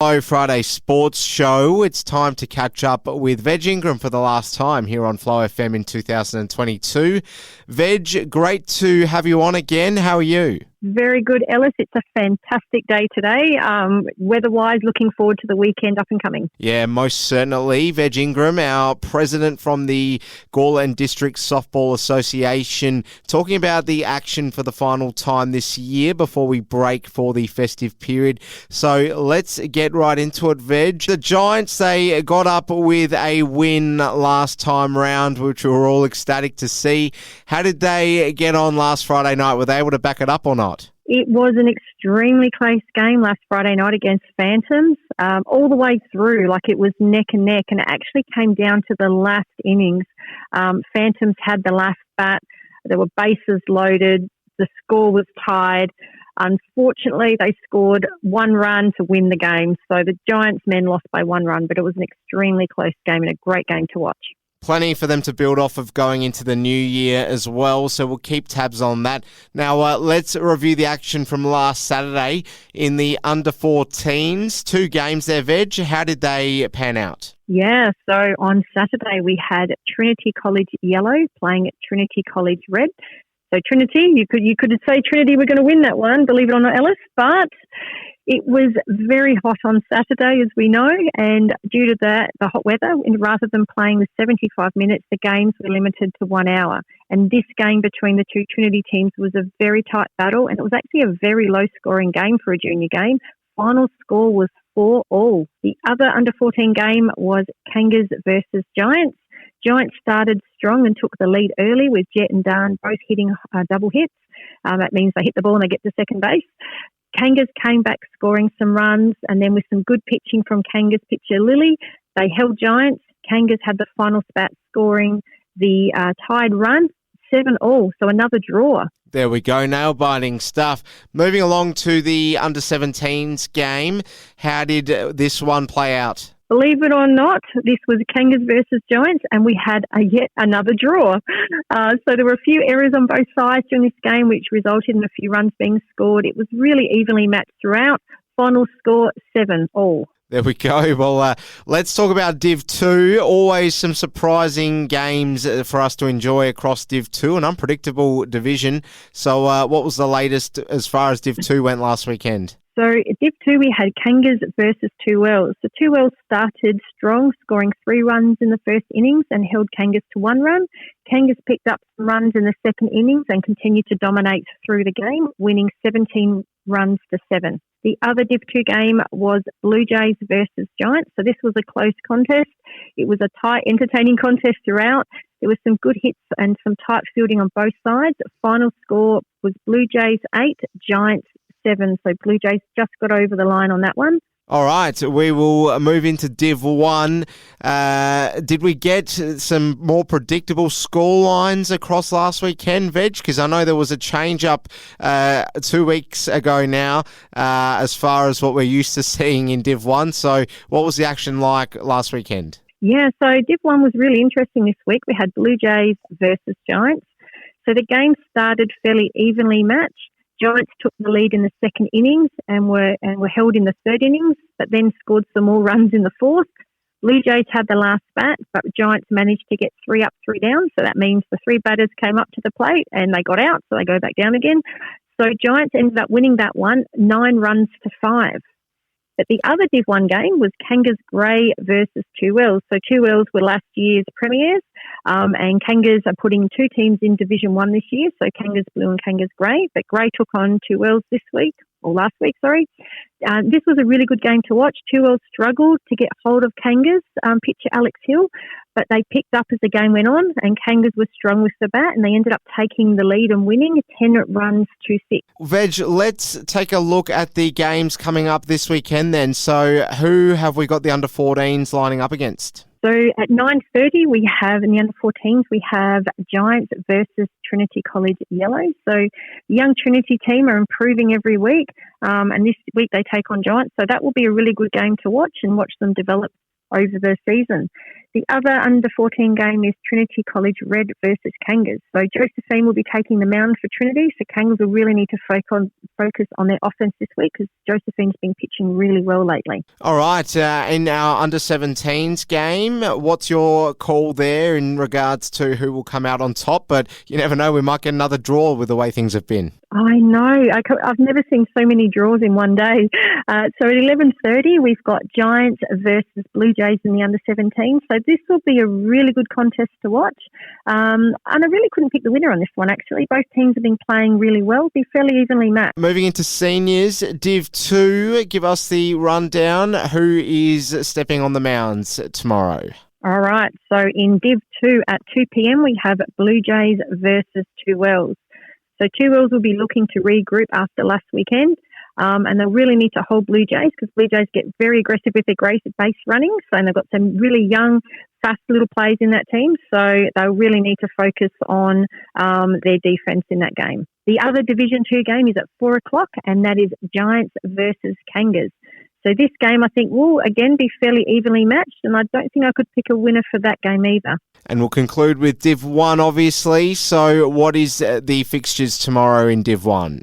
Hello, Friday Sports Show. It's time to catch up with Veg Ingram for the last time here on Flow FM in 2022. Veg, great to have you on again. How are you? Very good, Ellis. It's a fantastic day today. Weather-wise, looking forward to the weekend up and coming. Yeah, most certainly. Veg Ingram, our president from the Gawler District Softball Association, talking about the action for the final time this year before we break for the festive period. So let's get right into it, Veg. The Giants, they got up with a win last time round, which we were all ecstatic to see. How did they get on last Friday night? Were they able to back it up or not? It was an extremely close game last Friday night against Phantoms, all the way through, like it was neck and neck, and it actually came down to the last innings. Phantoms had the last bat. There were bases loaded. The score was tied. Unfortunately, they scored one run to win the game, so the Giants men lost by one run, but it was an extremely close game and a great game to watch. Plenty for them to build off of going into the new year as well, so we'll keep tabs on that. Now, let's review the action from last Saturday in the under-14s. 2 games there, Veg. How did they pan out? Yeah, so on Saturday we had Trinity College Yellow playing at Trinity College Red. So Trinity, you could say Trinity were going to win that one, believe it or not, Ellis, but it was very hot on Saturday, as we know, and due to the hot weather, rather than playing the 75 minutes, the games were limited to 1 hour. And this game between the two Trinity teams was a very tight battle, and it was actually a very low-scoring game for a junior game. Final score was 4-4. The other under-14 game was Kangas versus Giants. Giants started strong and took the lead early with Jet and Dan both hitting double hits. That means they hit the ball and they get to second base. Kangas came back scoring some runs, and then with some good pitching from Kangas pitcher Lily, they held Giants. Kangas had the final spat scoring the tied run, 7-7, so another draw. There we go, nail-biting stuff. Moving along to the under-17s game, how did this one play out? Believe it or not, this was Kangas versus Giants, and we had yet another draw. So there were a few errors on both sides during this game, which resulted in a few runs being scored. It was really evenly matched throughout. Final score, 7-7. There we go. Well, let's talk about Div 2. Always some surprising games for us to enjoy across Div 2, an unpredictable division. So what was the latest as far as Div 2 went last weekend? So at Div 2, we had Kangas versus Two Wells. So Two Wells started strong, scoring 3 runs in the first innings and held Kangas to 1 run. Kangas picked up some runs in the second innings and continued to dominate through the game, winning 17 runs to 7. The other Div 2 game was Blue Jays versus Giants. So this was a close contest. It was a tight, entertaining contest throughout. There was some good hits and some tight fielding on both sides. Final score was Blue Jays 8, Giants 7. So Blue Jays just got over the line on that one. All right, we will move into Div 1. Did we get some more predictable score lines across last weekend, Veg? Because I know there was a change-up 2 weeks ago now as far as what we're used to seeing in Div 1. So what was the action like last weekend? Yeah, so Div 1 was really interesting this week. We had Blue Jays versus Giants. So the game started fairly evenly matched. Giants took the lead in the second innings and were held in the third innings, but then scored some more runs in the fourth. Blue Jays had the last bat, but Giants managed to get 3 up, 3 down. So that means the 3 batters came up to the plate and they got out, so they go back down again. So Giants ended up winning that one, 9 runs to 5. But the other Div 1 game was Kangas Grey versus Two Wells. So Two Wells were last year's premiers, and Kangas are putting 2 teams in Division 1 this year, so Kangas Blue and Kangas Grey. But Grey took on Two Wells last week. This was a really good game to watch. Two Wells struggled to get hold of Kangas, pitcher Alex Hill, but they picked up as the game went on, and Kangas was strong with the bat, and they ended up taking the lead and winning 10 runs to 6. Veg, let's take a look at the games coming up this weekend then. So who have we got the under-14s lining up against? So at 9:30, we have, in the under-14s, we have Giants versus Trinity College Yellow. So the young Trinity team are improving every week, and this week they take on Giants. So that will be a really good game to watch and watch them develop over the season. The other under-14 game is Trinity College Red versus Kangas. So Josephine will be taking the mound for Trinity, so Kangas will really need to focus on their offense this week because Josephine's been pitching really well lately. All right, in our under-17s game, what's your call there in regards to who will come out on top? But you never know, we might get another draw with the way things have been. I know. I've never seen so many draws in one day. So at 11:30, we've got Giants versus Blue Jays in the under-17. So this will be a really good contest to watch. And I really couldn't pick the winner on this one, actually. Both teams have been playing really well. It'll be fairly evenly matched. Moving into seniors, Div 2, give us the rundown. Who is stepping on the mounds tomorrow? All right. So in Div 2 at 2 p.m, we have Blue Jays versus Two Wells. So Two Wells will be looking to regroup after last weekend, and they'll really need to hold Blue Jays because Blue Jays get very aggressive with their base running, and they've got some really young, fast little players in that team, so they'll really need to focus on their defence in that game. The other Division 2 game is at 4 o'clock, and that is Giants versus Kangas. So this game, I think, will again be fairly evenly matched, and I don't think I could pick a winner for that game either. And we'll conclude with Div 1, obviously. So what is the fixtures tomorrow in Div 1?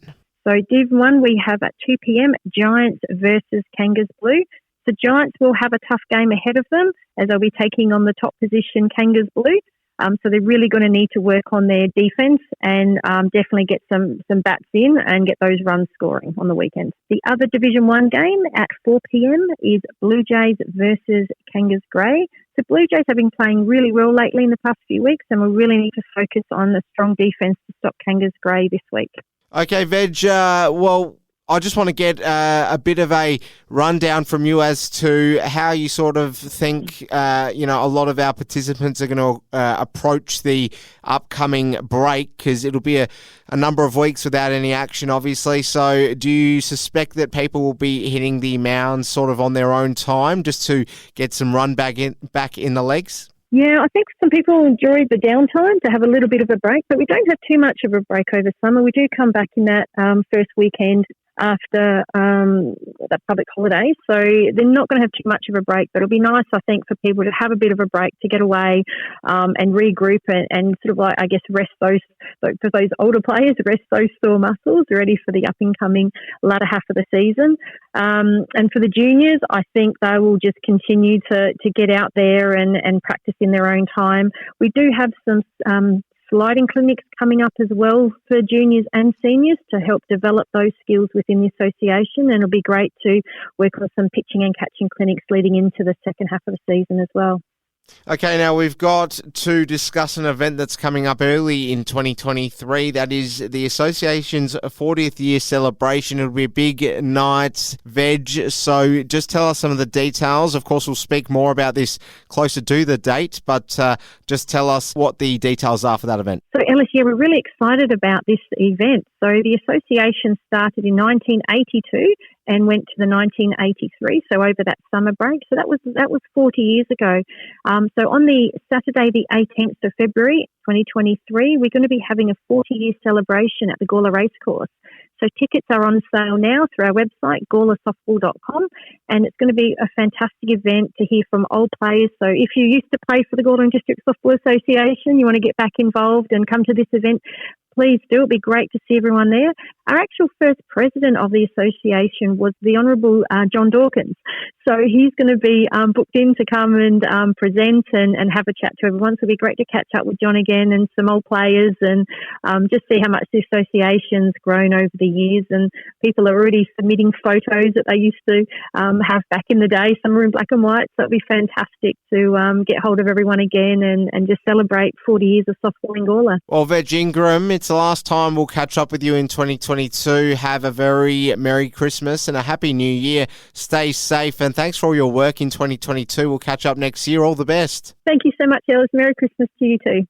So Div 1, we have at 2 p.m, Giants versus Kangas Blue. The Giants will have a tough game ahead of them as they'll be taking on the top position Kangas Blue. So they're really going to need to work on their defence and definitely get some bats in and get those runs scoring on the weekend. The other Division 1 game at 4 p.m. is Blue Jays versus Kangas Grey. So Blue Jays have been playing really well lately in the past few weeks, and we really need to focus on a strong defence to stop Kangas Grey this week. Okay, Veg, I just want to get a bit of a rundown from you as to how you sort of think, a lot of our participants are going to approach the upcoming break, because it'll be a number of weeks without any action, obviously. So do you suspect that people will be hitting the mounds sort of on their own time just to get some run back in the legs? Yeah, I think some people enjoy the downtime to have a little bit of a break, but we don't have too much of a break over summer. We do come back in that first weekend after the public holidays, so they're not going to have too much of a break, but it'll be nice, I think, for people to have a bit of a break, to get away and regroup and sort of, like, I guess, rest those, for those older players, rest those sore muscles, ready for the up-and-coming latter half of the season. And for the juniors, I think they will just continue to get out there and practice in their own time. We do have some sliding clinics coming up as well for juniors and seniors to help develop those skills within the association, and it'll be great to work on some pitching and catching clinics leading into the second half of the season as well. Okay, now we've got to discuss an event that's coming up early in 2023. That is the association's 40th year celebration. It'll be a big night, Veg. So just tell us some of the details. Of course, we'll speak more about this closer to the date, but just tell us what the details are for that event. So, Ellis, we're really excited about this event. So the association started in 1982 and went to the 1983, so over that summer break. So that was 40 years ago. So on the Saturday, the 18th of February, 2023, we're going to be having a 40-year celebration at the Gawler Racecourse. So tickets are on sale now through our website, gawlersoftball.com, and it's going to be a fantastic event to hear from old players. So if you used to play for the Gawler District Softball Association, you want to get back involved and come to this event, please do. It'll be great to see everyone there. Our actual first president of the association was the Honourable John Dawkins. So he's going to be booked in to come and present and have a chat to everyone. So it'll be great to catch up with John again and some old players and just see how much the association's grown over the years. And people are already submitting photos that they used to have back in the day. Some are in black and white. So it'll be fantastic to get hold of everyone again and just celebrate 40 years of softball in Gawler. Well, Veg Ingram, it's the last time we'll catch up with you in 2022. Have a very Merry Christmas and a Happy New Year. Stay safe, and thanks for all your work in 2022. We'll catch up next year. All the best. Thank you so much, Ellis. Merry Christmas to you too.